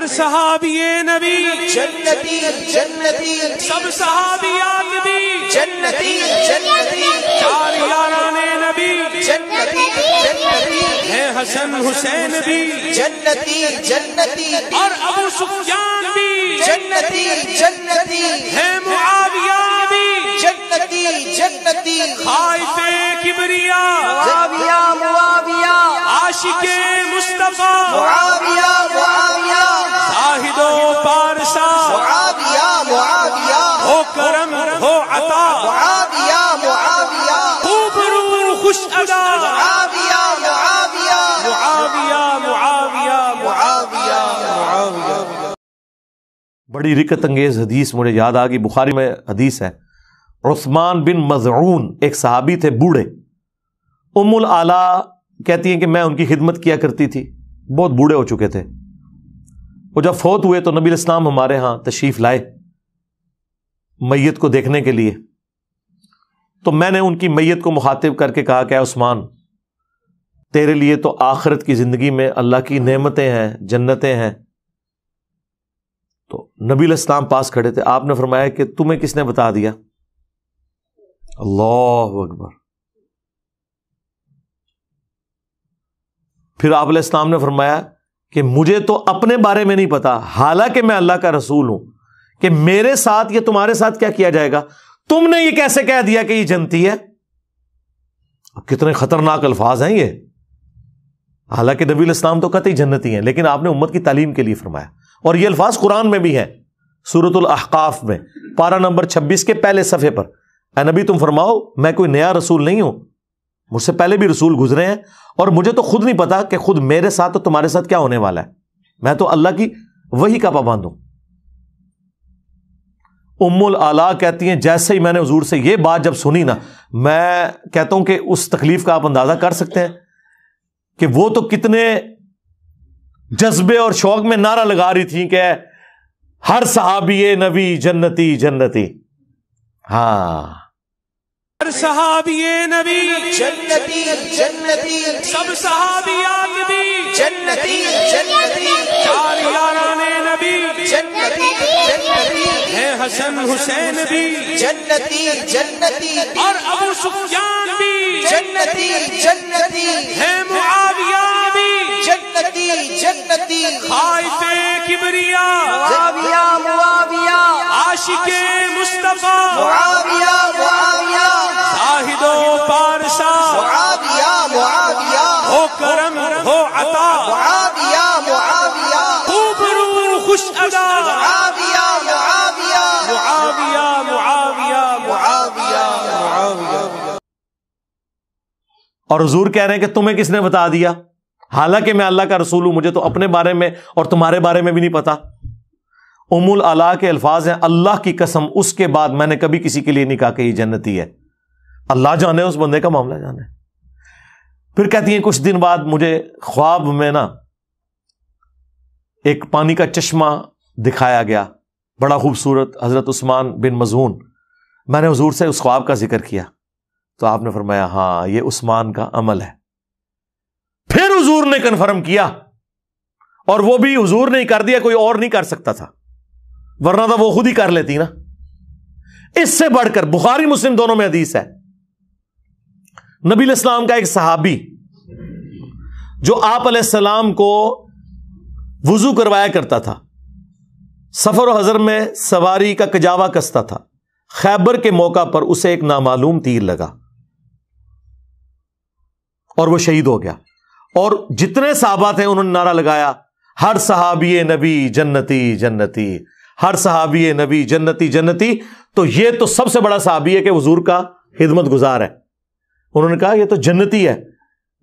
صحابی نبی جنتی جنتی، سب صحابیات بھی جنتی جنتی، چار یاران نبی جنتی جنتی، ہیں حسن حسین بھی جنتی جنتی، اور ابو سفیان بھی جنتی جنتی، ہیں معاویہ بھی جنتی جنتی، خائف کبریا معاویہ معاویہ، عاشق مصطفیٰ معاویہ معاویہ، زاہد و پارسا معاویہ معاویہ، ہو کرم ہو عطا معاویہ معاویہ، خوب رو خوش ادا معاویہ معاویہ، معاویہ معاویہ معاویہ معاویہ۔ بڑی رکت انگیز حدیث مجھے یاد آ گئی، بخاری میں حدیث ہے، عثمان بن مظعون ایک صحابی تھے بوڑھے، ام العلا کہتی ہیں کہ میں ان کی خدمت کیا کرتی تھی، بہت بوڑھے ہو چکے تھے، وہ جب فوت ہوئے تو نبی الاسلام ہمارے ہاں تشریف لائے میت کو دیکھنے کے لیے، تو میں نے ان کی میت کو مخاطب کر کے کہا کہ اے عثمان، تیرے لیے تو آخرت کی زندگی میں اللہ کی نعمتیں ہیں، جنتیں ہیں۔ تو نبی علیہ السلام پاس کھڑے تھے، آپ نے فرمایا کہ تمہیں کس نے بتا دیا؟ اللہ اکبر۔ پھر آپ علیہ السلام نے فرمایا کہ مجھے تو اپنے بارے میں نہیں پتا، حالانکہ میں اللہ کا رسول ہوں، کہ میرے ساتھ یا تمہارے ساتھ کیا کیا جائے گا؟ تم نے یہ کیسے کہہ دیا کہ یہ جنتی ہے؟ کتنے خطرناک الفاظ ہیں یہ، حالانکہ نبی علیہ السلام تو قطعی جنتی ہیں، لیکن آپ نے امت کی تعلیم کے لیے فرمایا، اور یہ الفاظ قرآن میں بھی ہیں، سورۃ الاحقاف میں پارہ نمبر 26 کے پہلے صفحے پر، اے نبی تم فرماؤ میں کوئی نیا رسول نہیں ہوں، مجھ سے پہلے بھی رسول گزرے ہیں، اور مجھے تو خود نہیں پتا کہ خود میرے ساتھ تو تمہارے ساتھ کیا ہونے والا ہے، میں تو اللہ کی وحی کا پابند ہوں۔ ام العلا کہتی ہیں جیسے ہی میں نے حضور سے یہ بات جب سنی نا، میں کہتا ہوں کہ اس تکلیف کا آپ اندازہ کر سکتے ہیں کہ وہ تو کتنے جذبے اور شوق میں نعرہ لگا رہی تھیں کہ ہر صحابی نبی جنتی جنتی۔ ہاں، ہر صحابی نبی جنتی جنتی، سب صحابیات بھی جنتی جنتی، چار یاران نبی جنتی جنتی، ہیں حسن حسین بھی جنتی جنتی، اور ابو سفیان بھی جنتی جنتی، ہیں معاویہ بھی جنتی جنتی، خائف کبریا معاویہ معاویہ، عاشق مصطفیٰ معاویہ معاویہ، زاہد و پارسا معاویہ معاویہ، ہو کرم ہو عطا معاویہ معاویہ، خوب رو خوش ادا معاویہ معاویہ، معاویہ معاویہ معاویہ معاویہ۔ اور حضور کہہ رہے ہیں کہ تمہیں کس نے بتا دیا؟ حالانکہ میں اللہ کا رسول ہوں، مجھے تو اپنے بارے میں اور تمہارے بارے میں بھی نہیں پتا۔ ام العلا کے الفاظ ہیں، اللہ کی قسم اس کے بعد میں نے کبھی کسی کے لیے نہیں کہا کہ یہ جنتی ہے، اللہ جانے اس بندے کا معاملہ جانے۔ پھر کہتی ہیں کچھ دن بعد مجھے خواب میں نا ایک پانی کا چشمہ دکھایا گیا، بڑا خوبصورت، حضرت عثمان بن مظعون، میں نے حضور سے اس خواب کا ذکر کیا تو آپ نے فرمایا ہاں یہ عثمان کا عمل ہے۔ پھر حضور نے کنفرم کیا، اور وہ بھی حضور نے کر دیا، کوئی اور نہیں کر سکتا تھا، ورنہ تو وہ خود ہی کر لیتی نا۔ اس سے بڑھ کر بخاری مسلم دونوں میں حدیث ہے، نبی علیہ السلام کا ایک صحابی جو آپ علیہ السلام کو وضو کروایا کرتا تھا، سفر و حضر میں سواری کا کجاوا کستا تھا، خیبر کے موقع پر اسے ایک نامعلوم تیر لگا اور وہ شہید ہو گیا، اور جتنے صحابہ تھے انہوں نے نعرہ لگایا ہر صحابی نبی جنتی جنتی، ہر صحابی نبی جنتی جنتی۔ تو یہ تو سب سے بڑا صحابی ہے کہ حضور کا خدمت گزار ہے، انہوں نے کہا یہ تو جنتی ہے۔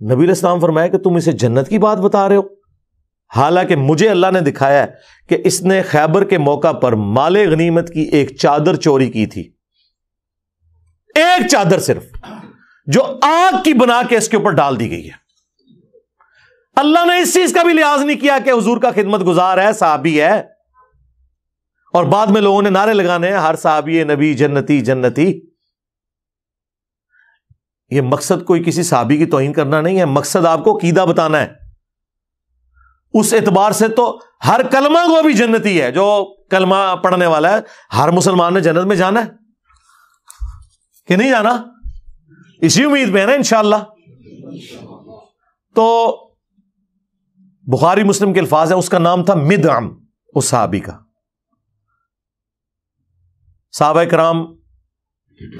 نبی علیہ السلام فرمایا کہ تم اسے جنت کی بات بتا رہے ہو، حالانکہ مجھے اللہ نے دکھایا ہے کہ اس نے خیبر کے موقع پر مال غنیمت کی ایک چادر چوری کی تھی، ایک چادر صرف، جو آگ کی بنا کے اس کے اوپر ڈال دی گئی ہے۔ اللہ نے اس چیز کا بھی لحاظ نہیں کیا کہ حضور کا خدمت گزار ہے، صحابی ہے، اور بعد میں لوگوں نے نعرے لگانے ہیں ہر صحابی نبی جنتی جنتی۔ یہ مقصد کوئی کسی صحابی کی توہین کرنا نہیں ہے، مقصد آپ کو عقیدہ بتانا ہے۔ اس اعتبار سے تو ہر کلمہ کو بھی جنتی ہے جو کلمہ پڑھنے والا ہے. ہر مسلمان نے جنت میں جانا ہے کہ نہیں جانا؟ اسی امید میں ہے نا انشاءاللہ. تو بخاری مسلم کے الفاظ ہیں. اس کا نام تھا مدعم اس صحابی کا. صحابہ کرام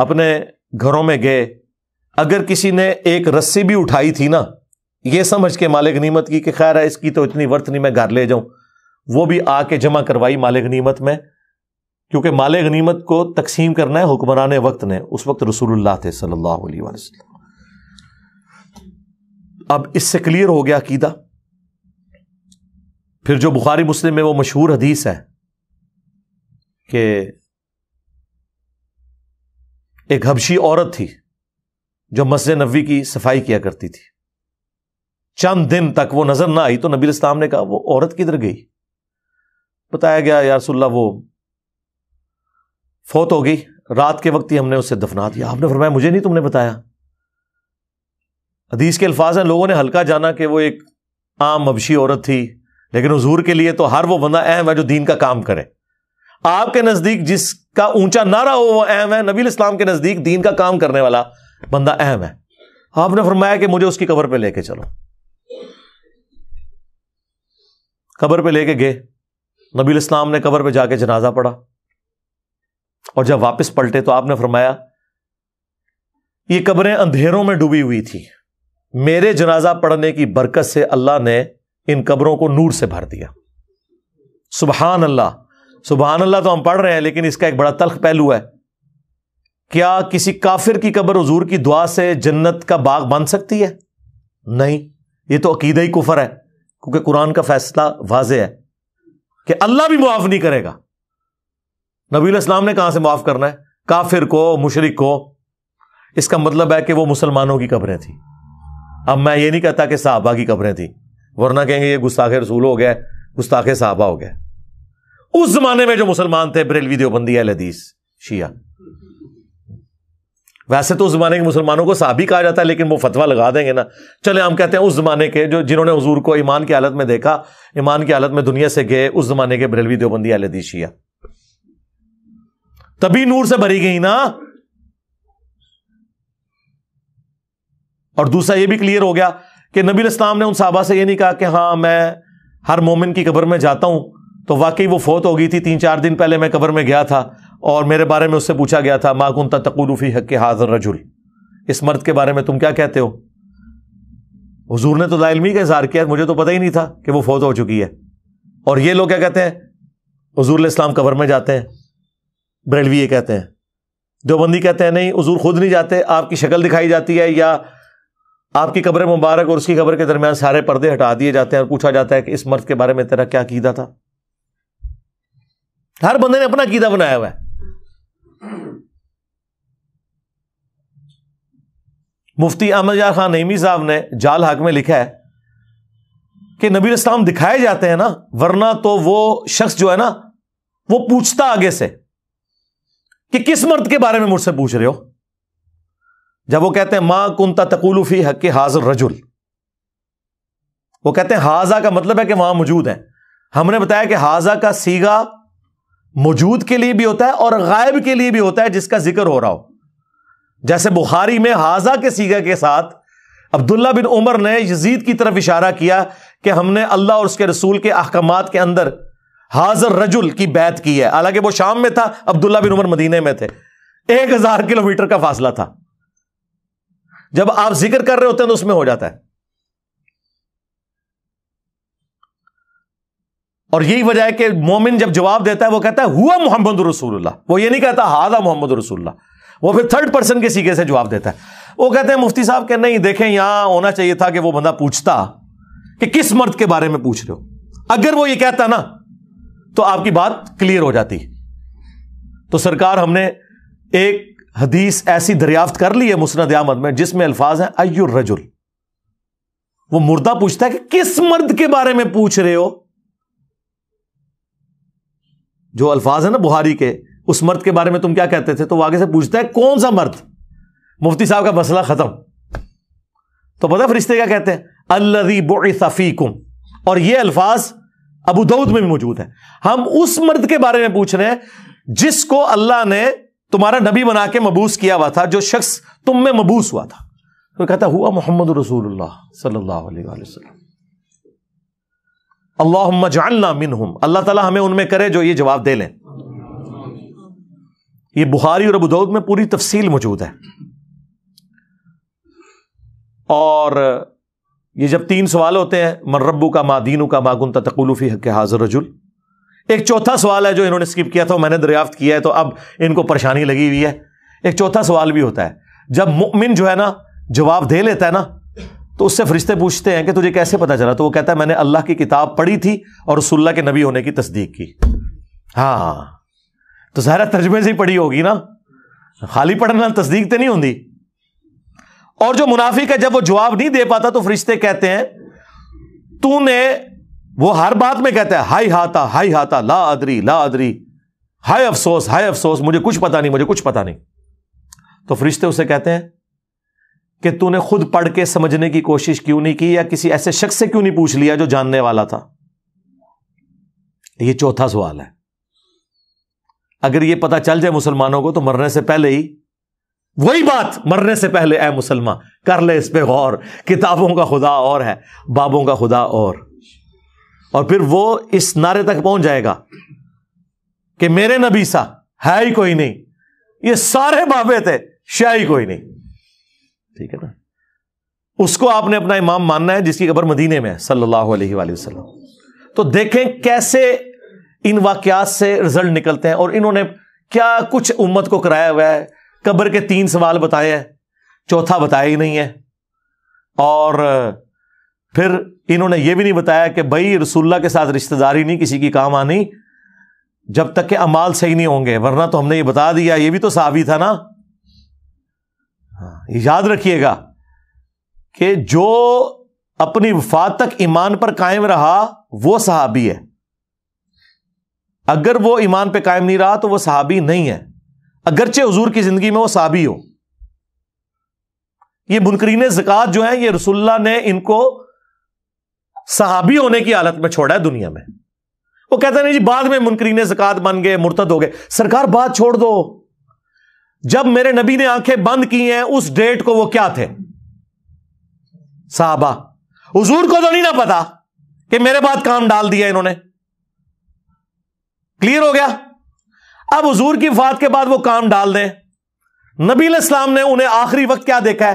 اپنے گھروں میں گئے, اگر کسی نے ایک رسی بھی اٹھائی تھی نا, یہ سمجھ کے مال غنیمت کی کہ خیر ہے اس کی تو اتنی ورت نہیں, میں گھر لے جاؤں, وہ بھی آ کے جمع کروائی مال غنیمت میں, کیونکہ مال غنیمت کو تقسیم کرنا ہے حکمران وقت نے. اس وقت رسول اللہ تھے صلی اللہ علیہ وسلم. اب اس سے کلیئر ہو گیا عقیدہ. پھر جو بخاری مسلم میں وہ مشہور حدیث ہے کہ ایک حبشی عورت تھی جو مسجد نبوی کی صفائی کیا کرتی تھی. چند دن تک وہ نظر نہ آئی تو نبی الاسلام نے کہا وہ عورت کدھر گئی؟ بتایا گیا یا رسول اللہ وہ فوت ہو گئی, رات کے وقت ہی ہم نے اسے دفنا دیا. آپ نے فرمایا مجھے نہیں تم نے بتایا. حدیث کے الفاظ ہیں لوگوں نے ہلکا جانا کہ وہ ایک عام حبشی عورت تھی, لیکن حضور کے لیے تو ہر وہ بندہ اہم ہے جو دین کا کام کرے. آپ کے نزدیک جس کا اونچا نعرہ ہو وہ اہم ہے, نبی الاسلام کے نزدیک دین کا کام کرنے والا بندہ اہم ہے. آپ نے فرمایا کہ مجھے اس کی قبر پہ لے کے چلو. قبر پہ لے کے گئے. نبی الاسلام نے قبر پہ جا کے جنازہ پڑھا, اور جب واپس پلٹے تو آپ نے فرمایا یہ قبریں اندھیروں میں ڈوبی ہوئی تھی, میرے جنازہ پڑھنے کی برکت سے اللہ نے ان قبروں کو نور سے بھر دیا. سبحان اللہ. سبحان اللہ تو ہم پڑھ رہے ہیں, لیکن اس کا ایک بڑا تلخ پہلو ہے. کیا کسی کافر کی قبر حضور کی دعا سے جنت کا باغ بن سکتی ہے؟ نہیں. یہ تو عقیدہ ہی کفر ہے, کیونکہ قرآن کا فیصلہ واضح ہے کہ اللہ بھی معاف نہیں کرے گا. نبی الاسلام نے کہاں سے معاف کرنا ہے؟ کافر کو, مشرک کو. اس کا مطلب ہے کہ وہ مسلمانوں کی قبریں تھیں. اب میں یہ نہیں کہتا کہ صحابہ کی قبریں تھیں, ورنہ کہیں گے یہ گستاخ رسول ہو گیا, گستاخ صحابہ ہو گیا. اس زمانے میں جو مسلمان تھے بریلوی دیوبندی اہل حدیث شیعہ, ویسے تو اس زمانے کے مسلمانوں کو صحابی کہا جاتا ہے, لیکن وہ فتویٰ لگا دیں گے نا. چلے ہم کہتے ہیں اس زمانے کے جو جنہوں نے حضور کو ایمان کی حالت میں دیکھا, ایمان کی حالت میں دنیا سے گئے, اس زمانے کے بریلوی دیوبندی اہل حدیث شیعہ. تبھی نور سے بھری گئی نا. اور دوسرا یہ بھی کلیئر ہو گیا کہ نبی الاسلام نے ان صحابہ سے یہ نہیں کہا کہ ہاں میں ہر مومن کی قبر میں جاتا ہوں, تو واقعی وہ فوت ہو گئی تھی 3-4 دن پہلے میں قبر میں گیا تھا اور میرے بارے میں اس سے پوچھا گیا تھا ما کنت تقول فی حق ھذا الرجل, اس مرد کے بارے میں تم کیا کہتے ہو؟ حضور نے تو لا علمی کا اظہار کیا, مجھے تو پتہ ہی نہیں تھا کہ وہ فوت ہو چکی ہے. اور یہ لوگ کیا کہتے ہیں؟ حضور علیہ السلام قبر میں جاتے ہیں. بریلوی یہ کہتے ہیں. دیوبندی کہتے ہیں نہیں, حضور خود نہیں جاتے, آپ کی شکل دکھائی جاتی ہے, یا آپ کی قبر مبارک اور اس کی قبر کے درمیان سارے پردے ہٹا دیے جاتے ہیں اور پوچھا جاتا ہے کہ اس مرد کے بارے میں تیرا کیا عقیدہ تھا. ہر بندے نے اپنا عقیدہ بنایا ہوا ہے. مفتی احمد یار خان نعیمی صاحب نے جال حق میں لکھا ہے کہ نبی الاسلام دکھائے جاتے ہیں نا, ورنہ تو وہ شخص جو ہے نا وہ پوچھتا آگے سے کہ کس مرد کے بارے میں مجھ سے پوچھ رہے ہو. جب وہ کہتے ہیں ما کنت تقول فی حق ھذا الرجل, وہ کہتے ہیں ھذا کا مطلب ہے کہ وہاں موجود ہے. ہم نے بتایا کہ ھذا کا صیغہ موجود کے لیے بھی ہوتا ہے اور غائب کے لیے بھی ہوتا ہے جس کا ذکر ہو رہا ہو. جیسے بخاری میں ھذا کے صیغہ کے ساتھ عبداللہ بن عمر نے یزید کی طرف اشارہ کیا کہ ہم نے اللہ اور اس کے رسول کے احکامات کے اندر ھذا الرجل کی بیعت کی ہے. حالانکہ وہ شام میں تھا, عبداللہ بن عمر مدینے میں تھے, 1000 کلومیٹر کا فاصلہ تھا. جب آپ ذکر کر رہے ہوتے ہیں تو اس میں ہو جاتا ہے. اور یہی وجہ ہے کہ مومن جب جواب دیتا ہے وہ کہتا ہے ہوا محمد رسول اللہ, وہ یہ نہیں کہتا ھذا محمد رسول اللہ, وہ پھر 3rd پرسن کے صیغے سے جواب دیتا ہے. وہ کہتے ہیں مفتی صاحب کہ نہیں, دیکھیں یہاں ہونا چاہیے تھا کہ وہ بندہ پوچھتا کہ کس مرد کے بارے میں پوچھ رہے ہو. اگر وہ یہ کہتا نا تو آپ کی بات کلیئر ہو جاتی. تو سرکار ہم نے ایک حدیث ایسی دریافت کر لی ہے مسند احمد میں جس میں الفاظ ہیں ای الرجل. وہ مردہ پوچھتا ہے کہ کس مرد کے بارے میں پوچھ رہے ہو. جو الفاظ ہیں نا بخاری کے, اس مرد کے بارے میں تم کیا کہتے تھے, تو وہ آگے سے پوچھتا ہے کون سا مرد. مفتی صاحب کا مسئلہ ختم. تو پتہ فرشتے کیا کہتے ہیں, الذی بعث فیکم, اور یہ الفاظ ابو داؤد میں بھی موجود ہیں. ہم اس مرد کے بارے میں پوچھ رہے ہیں جس کو اللہ نے تمہارا نبی بنا کے مبعوث کیا ہوا تھا, جو شخص تم میں مبعوث ہوا تھا. تو کہتا ہوا محمد رسول اللہ صلی اللہ علیہ وآلہ وسلم. اللہم اجعلنا منہم, اللہ تعالیٰ ہمیں ان میں کرے جو یہ جواب دے لیں. یہ بخاری اور ابو داؤد میں پوری تفصیل موجود ہے. اور یہ جب 3 سوال ہوتے ہیں, من ربک ما دینک ما کنت تقول فی حق ھذا الرجل, ایک چوتھا سوال ہے جو انہوں نے اسکپ کیا تھا, میں نے دریافت کیا ہے, تو اب ان کو پریشانی لگی ہوئی ہے. ایک چوتھا سوال بھی ہوتا ہے جب مؤمن جو ہے نا جواب دے لیتا ہے نا, تو اس سے فرشتے پوچھتے ہیں کہ تجھے کیسے پتا چلا؟ تو وہ کہتا ہے میں نے اللہ کی کتاب پڑھی تھی اور رسول اللہ کے نبی ہونے کی تصدیق کی. ہاں تو ظاہر ترجمے سے ہی پڑھی ہوگی نا, خالی پڑھنا تصدیق تو نہیں ہوتی. اور جو منافق ہے جب وہ جواب نہیں دے پاتا تو فرشتے کہتے ہیں تو نے, وہ ہر بات میں کہتا ہے ہائی ہاتا لا ادری لا ادری, ہائے افسوس مجھے کچھ پتا نہیں. تو فرشتے اسے کہتے ہیں کہ تو نے خود پڑھ کے سمجھنے کی کوشش کیوں نہیں کی, یا کسی ایسے شخص سے کیوں نہیں پوچھ لیا جو جاننے والا تھا. یہ چوتھا سوال ہے. اگر یہ پتا چل جائے مسلمانوں کو تو مرنے سے پہلے ہی وہی بات, مرنے سے پہلے اے مسلمان کر لے اس پہ غور, کتابوں کا خدا اور ہے, بابوں کا خدا اور پھر وہ اس نعرے تک پہنچ جائے گا کہ میرے نبی سا ہے ہی کوئی نہیں, یہ سارے بابے تھے شاہ ہی کوئی نہیں. ٹھیک ہے نا, اس کو آپ نے اپنا امام ماننا ہے جس کی قبر مدینے میں ہے صلی اللہ علیہ وآلہ وسلم. تو دیکھیں کیسے ان واقعات سے رزلٹ نکلتے ہیں, اور انہوں نے کیا کچھ امت کو کرایا ہوا ہے. قبر کے 3 سوال بتائے ہیں, چوتھا بتایا ہی نہیں ہے. اور پھر انہوں نے یہ بھی نہیں بتایا کہ بھائی رسول اللہ کے ساتھ رشتہ داری نہیں کسی کی کام آنی جب تک کہ اعمال صحیح نہیں ہوں گے, ورنہ تو ہم نے یہ بتا دیا, یہ بھی تو صحابی تھا نا. یاد رکھیے گا کہ جو اپنی وفات تک ایمان پر قائم رہا وہ صحابی ہے. اگر وہ ایمان پہ قائم نہیں رہا تو وہ صحابی نہیں ہے, اگرچہ حضور کی زندگی میں وہ صحابی ہو. یہ منکرین زکوٰۃ جو ہیں, یہ رسول اللہ نے ان کو صحابی ہونے کی حالت میں چھوڑا ہے دنیا میں. وہ کہتے ہیں نہیں جی بعد میں منکرین زکوٰۃ بن گئے, مرتد ہو گئے. سرکار بات چھوڑ دو, جب میرے نبی نے آنکھیں بند کی ہیں اس ڈیٹ کو وہ کیا تھے؟ صحابہ. حضور کو تو نہیں نہ پتا کہ میرے بعد کام ڈال دیا انہوں نے. کلیئر ہو گیا؟ اب حضور کی وفات کے بعد وہ کام ڈال دیں. نبی علیہ السلام نے انہیں آخری وقت کیا دیکھا ہے؟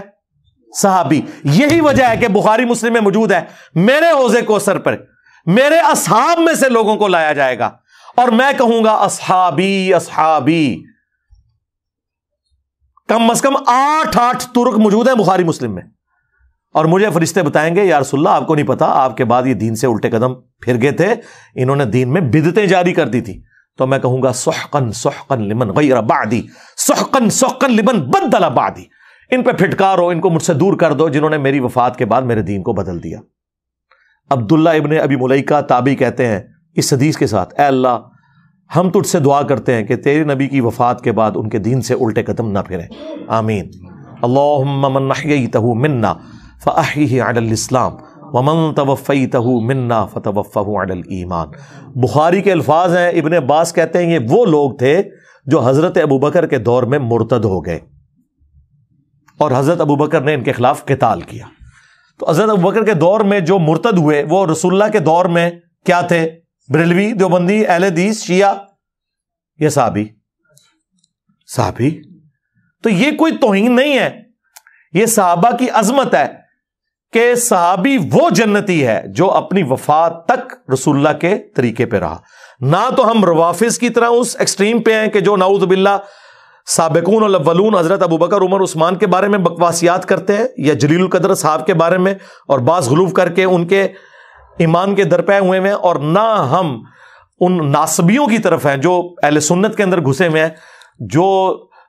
صحابی. یہی وجہ ہے کہ بخاری مسلم میں موجود ہے میرے حوض کوثر پر میرے اصحاب میں سے لوگوں کو لایا جائے گا, اور میں کہوں گا اصحابی اصحابی. کم از کم 8 ترک موجود ہیں بخاری مسلم میں, اور مجھے فرشتے بتائیں گے یا رسول اللہ آپ کو نہیں پتا آپ کے بعد یہ دین سے الٹے قدم پھر گئے تھے, انہوں نے دین میں بدعتیں جاری کر دی تھی. تو میں کہوں گا سحقن سحقن لمن غیر بعدی, سحقن سحقن لمن بدل بعدی. ان پہ پھٹکارو, ان کو مجھ سے دور کر دو جنہوں نے میری وفات کے بعد میرے دین کو بدل دیا. عبداللہ ابن ابی ملیکہ تابعی کہتے ہیں اس حدیث کے ساتھ, اے اللہ ہم تجھ سے دعا کرتے ہیں کہ تیرے نبی کی وفات کے بعد ان کے دین سے الٹے قدم نہ پھریں, آمین. اللہم من احییتہ منا فاحیہ علی الاسلام ومن توفیتہ منا فتوفہ علی الایمان. بخاری کے الفاظ ہیں, ابن عباس کہتے ہیں یہ وہ لوگ تھے جو حضرت ابوبکر کے دور میں مرتد ہو گئے, اور حضرت ابوبکر نے ان کے خلاف قتال کیا. تو حضرت ابوبکر کے دور میں جو مرتد ہوئے وہ رسول اللہ کے دور میں کیا تھے؟ بریلوی, دیوبندی, اہل حدیث, شیعہ, یہ صحابی. تو یہ کوئی توہین نہیں ہے, یہ صحابہ کی عظمت ہے کہ صحابی وہ جنتی ہے جو اپنی وفات تک رسول اللہ کے طریقے پہ رہا. نہ تو ہم روافظ کی طرح اس ایکسٹریم پہ ہیں کہ جو نعوذ باللہ سابقون الاولون حضرت ابوبکر عمر عثمان کے بارے میں بکواسیات کرتے ہیں, یا جلیل القدر صاحب کے بارے میں, اور بعض غلو کر کے ان کے ایمان کے درپے ہوئے ہیں. اور نہ ہم ان ناصبیوں کی طرف ہیں جو اہل سنت کے اندر گھسے ہوئے ہیں, جو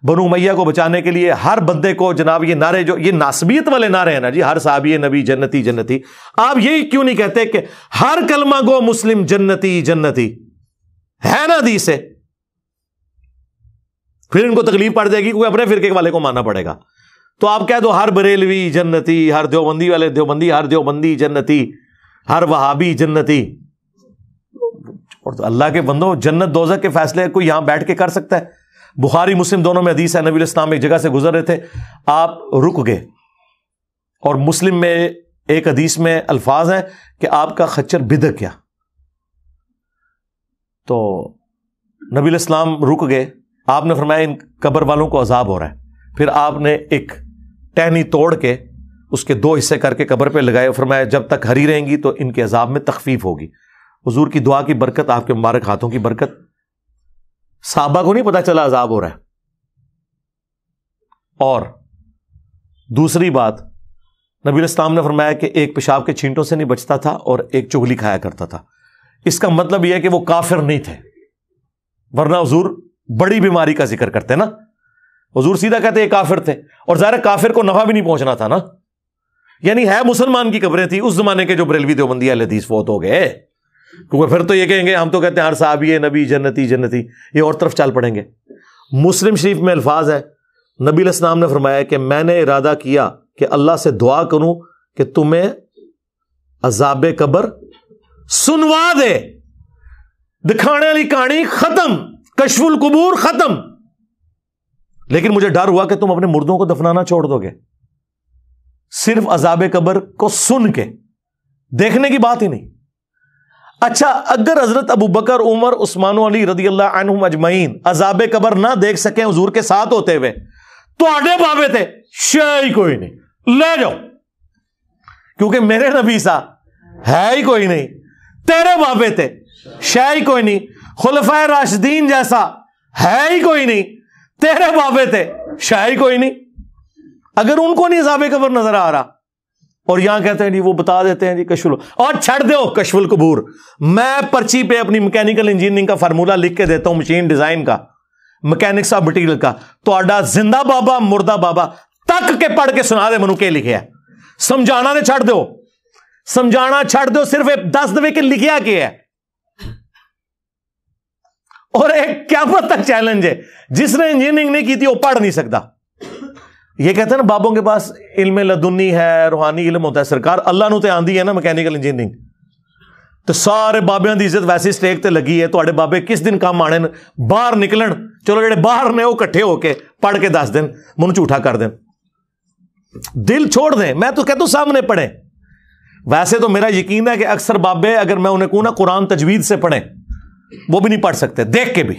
بنو امیہ کو بچانے کے لیے ہر بندے کو جناب یہ نعرے, جو یہ ناصبیت والے نعرے ہیں نا جی, ہر صحابی نبی جنتی جنتی. آپ یہی کیوں نہیں کہتے کہ ہر کلمہ گو مسلم جنتی جنتی ہے نا حدیث سے؟ پھر ان کو تکلیف پڑ جائے گی, کوئی اپنے فرقے والے کو ماننا پڑے گا. تو آپ کہہ دو ہر بریلوی جنتی, ہر دیوبندی والے دیوبندی, ہر دیوبندی جنتی, ہر وہابی جنتی. اور اللہ کے بندوں، جنت دوزخ کے فیصلے کوئی یہاں بیٹھ کے کر سکتا ہے؟ بخاری مسلم دونوں میں حدیث ہے، نبی علیہ السلام ایک جگہ سے گزر رہے تھے، آپ رک گئے، اور مسلم میں ایک حدیث میں الفاظ ہیں کہ آپ کا خچر بدک گیا. تو نبی علیہ السلام رک گئے، آپ نے فرمایا ان قبر والوں کو عذاب ہو رہا ہے. پھر آپ نے ایک ٹہنی توڑ کے اس کے 2 حصے کر کے قبر پہ لگائے، اور فرمایا جب تک ہری رہیں گی تو ان کے عذاب میں تخفیف ہوگی. حضور کی دعا کی برکت، آپ کے مبارک ہاتھوں کی برکت، صحابہ کو نہیں پتا چلا عذاب ہو رہا ہے. اور دوسری بات، نبی علیہ السلام نے فرمایا کہ ایک پیشاب کے چھینٹوں سے نہیں بچتا تھا اور ایک چغلی کھایا کرتا تھا. اس کا مطلب یہ ہے کہ وہ کافر نہیں تھے، ورنہ حضور بڑی بیماری کا ذکر کرتے نا. حضور سیدھا کہتے یہ کافر تھے، اور ظاہر کافر کو نفع بھی نہیں پہنچنا تھا نا، یعنی ہے مسلمان کی قبریں تھی اس زمانے کے جو بریلوی دیوبندی اہل حدیث فوت ہو گئے. کیونکہ پھر تو یہ کہیں گے ہم تو کہتے ہیں ہر صحابی نبی جنتی جنتی، یہ اور طرف چل پڑیں گے. مسلم شریف میں الفاظ ہے، نبی علیہ السلام نے فرمایا کہ میں نے ارادہ کیا کہ اللہ سے دعا کروں کہ تمہیں عذاب قبر سنوا دے. دکھانے والی کہانی ختم، کشف القبور ختم. لیکن مجھے ڈر ہوا کہ تم اپنے مردوں کو دفنانا چھوڑ دو گے، صرف عذاب قبر کو سن کے، دیکھنے کی بات ہی نہیں. اچھا، اگر حضرت ابو بکر، عمر، عثمان و علی رضی اللہ عنہم اجمعین عذاب قبر نہ دیکھ سکیں حضور کے ساتھ ہوتے ہوئے، تو آڈے بابے تھے شے کوئی نہیں، لے جاؤ، کیونکہ میرے نبی سا ہے ہی کوئی نہیں. تیرے بابے تھے شے ہی کوئی نہیں. خلفائے راشدین جیسا ہے ہی کوئی نہیں، تیرے بابے تھے شے ہی کوئی نہیں. اگر ان کو نہیں عذاب قبر نظر آ رہا، اور یہاں کہتے ہیں جی وہ بتا دیتے ہیں جی کشف اور چھڑ دو کشف القبور. میں پرچی پہ اپنی میکینیکل انجینئرنگ کا فارمولا لکھ کے دیتا ہوں، مشین ڈیزائن کا، میکینکس آف مٹیریل کا. تو آڈا زندہ بابا مردہ بابا تک کے پڑھ کے سنا دے منو کے لکھے ہے. سمجھانا نے چھڑ دو، سمجھانا چھڑ دو، صرف 10 دفعے کے لکھیا کیا ہے. اور ایک قیامت تک چیلنج ہے، جس نے انجینئرنگ نہیں کی تھی وہ پڑھ نہیں سکتا. یہ کہتے ہیں نا بابوں کے پاس علم لدنی ہے، روحانی علم ہوتا ہے. سرکار اللہ نو تے آندی ہے نا میکینیکل انجینئرنگ، تو سارے بابیاں دی عزت ویسی سٹیک تے لگی ہے. تواڈے بابے کس دن کام آنے باہر نکلن، چلو جڑے باہر نے وہ کٹھے ہو کے پڑھ کے دس دن، منہ جھوٹا کر دیں، دل چھوڑ دیں. میں تو کہتا ہوں سامنے پڑھیں. ویسے تو میرا یقین ہے کہ اکثر بابے اگر میں انہیں کہوں نا قرآن تجوید سے پڑھیں، وہ بھی نہیں پڑھ سکتے. دیکھ کے بھی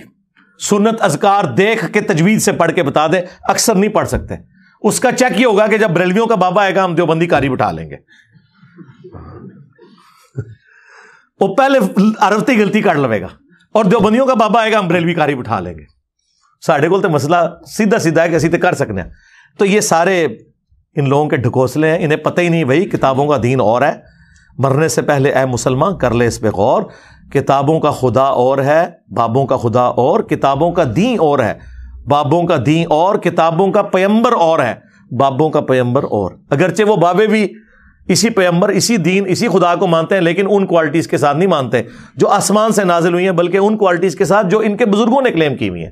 سنت اذکار دیکھ کے تجوید سے پڑھ کے بتا دے، اکثر نہیں پڑھ سکتے. اس کا چیک یہ ہوگا کہ جب بریلویوں کا بابا آئے گا ہم دیوبندی کاری بٹھا لیں گے. وہ پہلے عربتی غلطی کر لوے گا، اور دیوبندیوں کا بابا آئے گا ہم بریلوی کاری بٹھا لیں گے. ساڈے کول تے مسئلہ سیدھا سیدھا ہے کہ اسی تے کر سکنے ہیں. تو یہ سارے ان لوگوں کے ڈھکوسلے ہیں، انہیں پتہ ہی نہیں بھائی کتابوں کا دین اور ہے. مرنے سے پہلے اے مسلمان کر لے اس پہ غور. کتابوں کا خدا اور ہے، بابوں کا خدا اور، کتابوں کا دین اور ہے، بابوں کا دین اور، کتابوں کا پیمبر اور ہے، بابوں کا پیمبر اور. اگرچہ وہ بابے بھی اسی پیمبر، اسی دین، اسی خدا کو مانتے ہیں، لیکن ان کوالٹیز کے ساتھ نہیں مانتے جو آسمان سے نازل ہوئی ہیں، بلکہ ان کوالٹیز کے ساتھ جو ان کے بزرگوں نے کلیم کی ہوئی ہیں.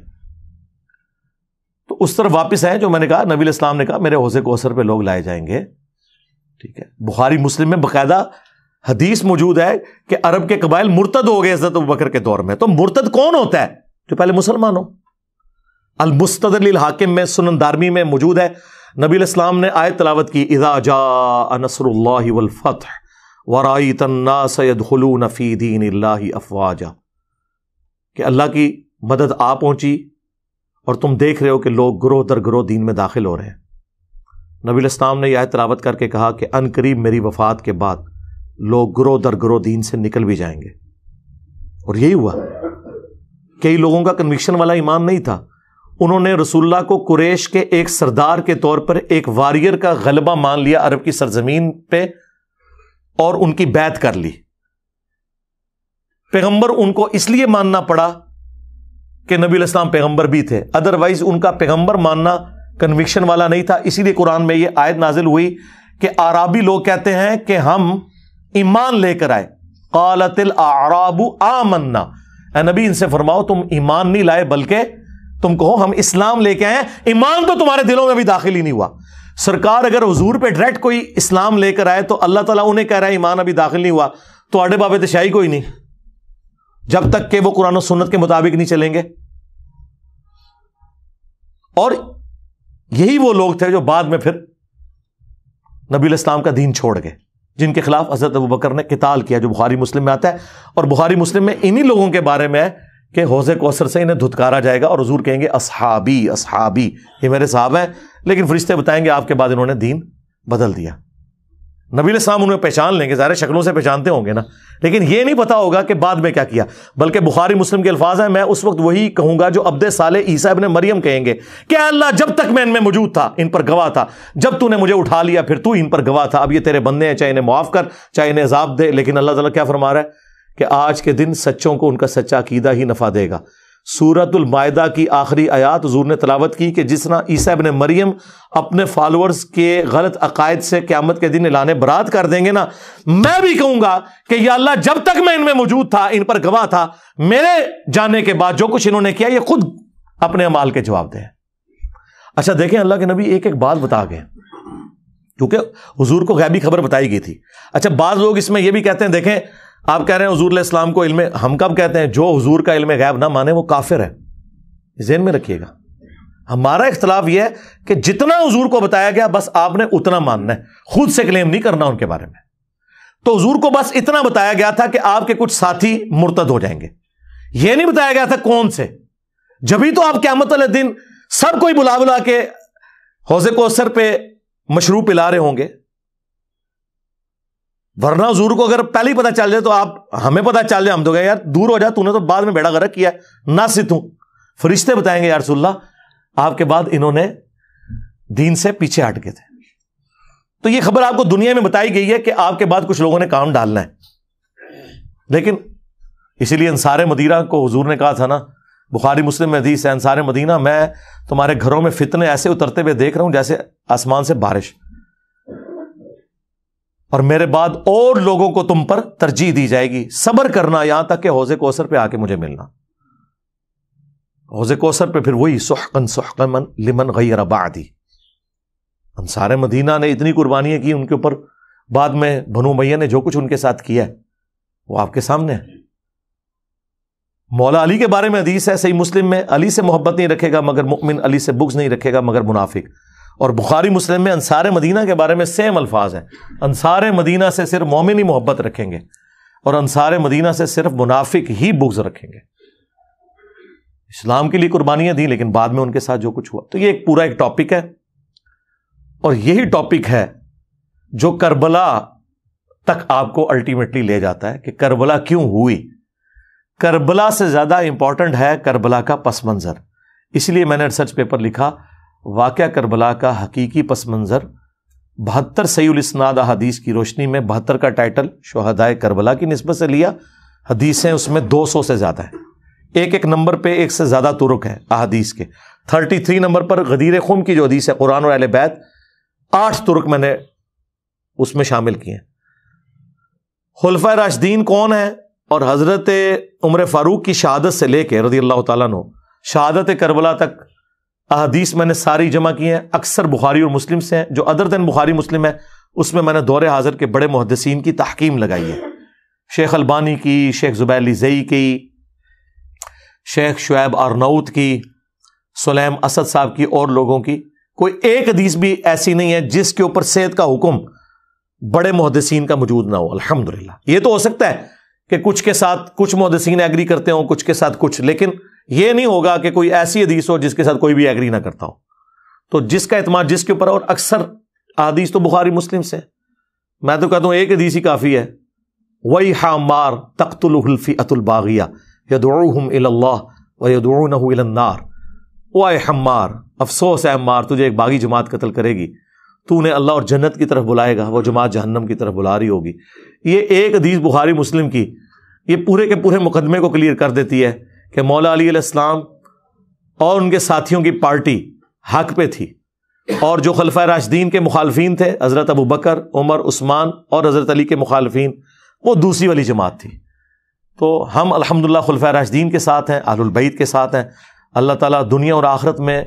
تو اس طرف واپس ہیں جو میں نے کہا، نبی علیہ السلام نے کہا میرے حوض کوثر پہ لوگ لائے جائیں گے. ٹھیک ہے، بخاری مسلم میں باقاعدہ حدیث موجود ہے کہ عرب کے قبائل مرتد ہو گئے حضرت ابوبکر کے دور میں. تو مرتد کون ہوتا ہے؟ جو پہلے مسلمان ہو. المستدرک للحاکم میں، سنن دارمی میں موجود ہے. نبی علیہ السلام نے آیت تلاوت کی، اذا جاء نصر اللہ والفتح ورأیت الناس يدخلون فی دین اللہ افواجا، کہ اللہ کی مدد آ پہنچی اور تم دیکھ رہے ہو کہ لوگ گروہ در گروہ دین میں داخل ہو رہے ہیں. نبی علیہ السلام نے یہ آیت تلاوت کر کے کہا کہ ان قریب میری وفات کے بعد لوگ گروہ در گروہ دین سے نکل بھی جائیں گے. اور یہی ہوا. کئی لوگوں کا کنوکشن والا ایمان نہیں تھا، انہوں نے رسول اللہ کو قریش کے ایک سردار کے طور پر ایک واریر کا غلبہ مان لیا عرب کی سرزمین پہ، اور ان کی بیعت کر لی. پیغمبر ان کو اس لیے ماننا پڑا کہ نبی علیہ السلام پیغمبر بھی تھے، ادروائز ان کا پیغمبر ماننا کنوکشن والا نہیں تھا. اسی لیے قرآن میں یہ آیت نازل ہوئی کہ اعرابی لوگ کہتے ہیں کہ ہم ایمان لے کر آئے. قالت الاعراب آمنا، اے نبی ان سے فرماؤ تم ایمان نہیں لائے بلکہ تم کہو ہم اسلام لے کے آئے ہیں، ایمان تو تمہارے دلوں میں بھی داخل ہی نہیں ہوا. سرکار اگر حضور پہ ڈائریکٹ کوئی اسلام لے کر آئے تو اللہ تعالیٰ انہیں کہہ رہا ہے ایمان ابھی داخل نہیں ہوا تو آڑے بابے تشائی کوئی نہیں، جب تک کہ وہ قرآن و سنت کے مطابق نہیں چلیں گے. اور یہی وہ لوگ تھے جو بعد میں پھر نبی علیہ السلام کا دین چھوڑ گئے، جن کے خلاف حضرت ابوبکر نے قتال کیا، جو بخاری مسلم میں آتا ہے. اور بخاری مسلم میں انہی لوگوں کے بارے میں ہے کہ حوض کوثر سے انہیں دھتکارا جائے گا اور حضور کہیں گے اصحابی اصحابی، یہ میرے صحابہ ہیں. لیکن فرشتے بتائیں گے آپ کے بعد انہوں نے دین بدل دیا. نبی علیہ السلام انہیں پہچان لیں گے، ظاہر شکلوں سے پہچانتے ہوں گے نا، لیکن یہ نہیں پتا ہوگا کہ بعد میں کیا کیا. بلکہ بخاری مسلم کے الفاظ ہیں، میں اس وقت وہی کہوں گا جو عبد صالح عیسیٰ ابن مریم کہیں گے کہ اللہ جب تک میں ان میں موجود تھا ان پر گواہ تھا، جب تو نے مجھے اٹھا لیا پھر تو ان پر گواہ تھا. اب یہ تیرے بندے ہیں، چاہے انہیں معاف کر چاہے انہیں عذاب دے. لیکن اللہ تعالیٰ کیا فرما رہا ہے کہ آج کے دن سچوں کو ان کا سچا عقیدہ ہی نفع دے گا. سورۃ المائدہ کی آخری آیات حضور نے تلاوت کی کہ جس طرح عیسیٰ ابن مریم اپنے فالورز کے غلط عقائد سے قیامت کے دن اعلان برات کر دیں گے نا، میں بھی کہوں گا کہ یا اللہ جب تک میں ان میں موجود تھا ان پر گواہ تھا، میرے جانے کے بعد جو کچھ انہوں نے کیا یہ خود اپنے اعمال کے جواب دیں. اچھا دیکھیں اللہ کے نبی ایک ایک بات بتا گئے کیونکہ حضور کو غیبی خبر بتائی گئی تھی. اچھا بعض لوگ اس میں یہ بھی کہتے ہیں، دیکھیں آپ کہہ رہے ہیں حضور علیہ السلام کو علم، ہم کب کہتے ہیں جو حضور کا علم غیب نہ مانے وہ کافر ہے، ذہن میں رکھیے گا. ہمارا اختلاف یہ ہے کہ جتنا حضور کو بتایا گیا بس آپ نے اتنا ماننا ہے، خود سے کلیم نہیں کرنا ان کے بارے میں. تو حضور کو بس اتنا بتایا گیا تھا کہ آپ کے کچھ ساتھی مرتد ہو جائیں گے، یہ نہیں بتایا گیا تھا کون سے. جبھی تو آپ قیامت والے دن سب کوئی بلا بلا کے حوض کوثر پہ مشروب پلا رہے ہوں گے، ورنہ حضور کو اگر پہلے ہی پتہ چل جائے تو آپ ہمیں پتہ چل جائے ہم تو گئے یار دور ہو جا، تو نے تو بعد میں بیڑا غرق کیا ہے نہ ستوں. فرشتے بتائیں گے یا رسول اللہ آپ کے بعد انہوں نے دین سے پیچھے ہٹ گئے تھے. تو یہ خبر آپ کو دنیا میں بتائی گئی ہے کہ آپ کے بعد کچھ لوگوں نے کام ڈالنا ہے. لیکن اسی لیے انصار مدینہ کو حضور نے کہا تھا نا، بخاری مسلم میں حدیث ہے، انصار مدینہ میں تمہارے گھروں میں فتنے ایسے اترتے ہوئے دیکھ رہا ہوں جیسے آسمان سے بارش، اور میرے بعد اور لوگوں کو تم پر ترجیح دی جائے گی، صبر کرنا یہاں تک کہ حوض کوثر پہ آ کے مجھے ملنا. حوض کوثر پہ پھر وہی سحقا سحقا لمن غیر بعدی. انصار مدینہ نے اتنی قربانیاں کی ان کے اوپر، بعد میں بنو امیہ نے جو کچھ ان کے ساتھ کیا ہے وہ آپ کے سامنے ہے. مولا علی کے بارے میں حدیث ہے صحیح مسلم میں، علی سے محبت نہیں رکھے گا مگر مؤمن، علی سے بغض نہیں رکھے گا مگر منافق. اور بخاری مسلم میں انصار مدینہ کے بارے میں سیم الفاظ ہیں، انصار مدینہ سے صرف مومن ہی محبت رکھیں گے اور انصار مدینہ سے صرف منافق ہی بغض رکھیں گے. اسلام کے لیے قربانیاں دی لیکن بعد میں ان کے ساتھ جو کچھ ہوا. تو یہ ایک پورا ایک ٹاپک ہے، اور یہی ٹاپک ہے جو کربلا تک آپ کو الٹیمیٹلی لے جاتا ہے کہ کربلا کیوں ہوئی. کربلا سے زیادہ امپورٹنٹ ہے کربلا کا پس منظر. اس لیے میں نے ریسرچ پیپر لکھا واقعہ کربلا کا حقیقی پس منظر 72 صحیح الاسناد احادیث کی روشنی میں. 72 کا ٹائٹل شہدائے کربلا کی نسبت سے لیا، حدیثیں اس میں 200 سے زیادہ ہیں، ایک ایک نمبر پہ ایک سے زیادہ طرق ہیں احادیث کے. 33 نمبر پر غدیر خم کی جو حدیث ہے قرآن اور اہل بیت، 8 طرق میں نے اس میں شامل کیے ہیں. خلفائے راشدین کون ہیں اور حضرت عمر فاروق کی شہادت سے لے کے رضی اللہ تعالیٰ عنہ شہادت کربلا تک احادیث میں نے ساری جمع کی ہیں. اکثر بخاری اور مسلم سے ہیں، جو ادر دین بخاری مسلم ہے اس میں نے دور حاضر کے بڑے محدثین کی تحقیم لگائی ہے، شیخ البانی کی، شیخ زبیر علی زئی کی، شیخ شعیب ارناؤت کی، سلیم اسد صاحب کی، اور لوگوں کی. کوئی ایک حدیث بھی ایسی نہیں ہے جس کے اوپر صحت کا حکم بڑے محدثین کا موجود نہ ہو. الحمدللہ. یہ تو ہو سکتا ہے کہ کچھ کے ساتھ کچھ محدثین ایگری کرتے ہوں، کچھ کے ساتھ کچھ، لیکن یہ نہیں ہوگا کہ کوئی ایسی حدیث ہو جس کے ساتھ کوئی بھی ایگری نہ کرتا ہو. تو جس کا اعتماد جس کے اوپر، اور اکثر حدیث تو بخاری مسلم سے، میں تو کہتا ہوں ایک حدیث ہی کافی ہے. وَيْحَ عَمَّارٍ تَقْتُلُهُ الْفِئَةُ الْبَاغِيَةُ يَدْعُوهُمْ إِلَى اللَّهِ وَيَدْعُونَهُ إِلَى النَّارِ. وَيْحَ عَمَّارٍ، افسوس ہے عمار، تجھے ایک باغی جماعت قتل کرے گی، تو نے اللہ اور جنت کی طرف بلائے گا، وہ جماعت جہنم کی طرف بلا رہی ہوگی. یہ ایک حدیث بخاری مسلم کی یہ پورے کے پورے مقدمے کو کلیئر کر دیتی ہے کہ مولا علی علیہ السلام اور ان کے ساتھیوں کی پارٹی حق پہ تھی، اور جو خلفائے راشدین کے مخالفین تھے حضرت ابو بکر، عمر، عثمان اور حضرت علی کے مخالفین، وہ دوسری والی جماعت تھی. تو ہم الحمدللہ خلفائے راشدین کے ساتھ ہیں، اہل البیت کے ساتھ ہیں. اللہ تعالیٰ دنیا اور آخرت میں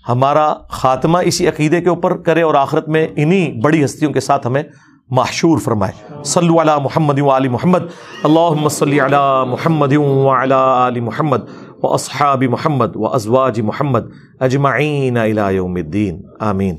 ہمارا خاتمہ اسی عقیدے کے اوپر کرے اور آخرت میں انہی بڑی ہستیوں کے ساتھ ہمیں محشور فرمائے۔ صلو علی محمد و آل محمد، اللہم صلی علی محمد و علی آل محمد و اصحاب محمد و ازواج محمد اجمعین الی یوم الدین، آمین۔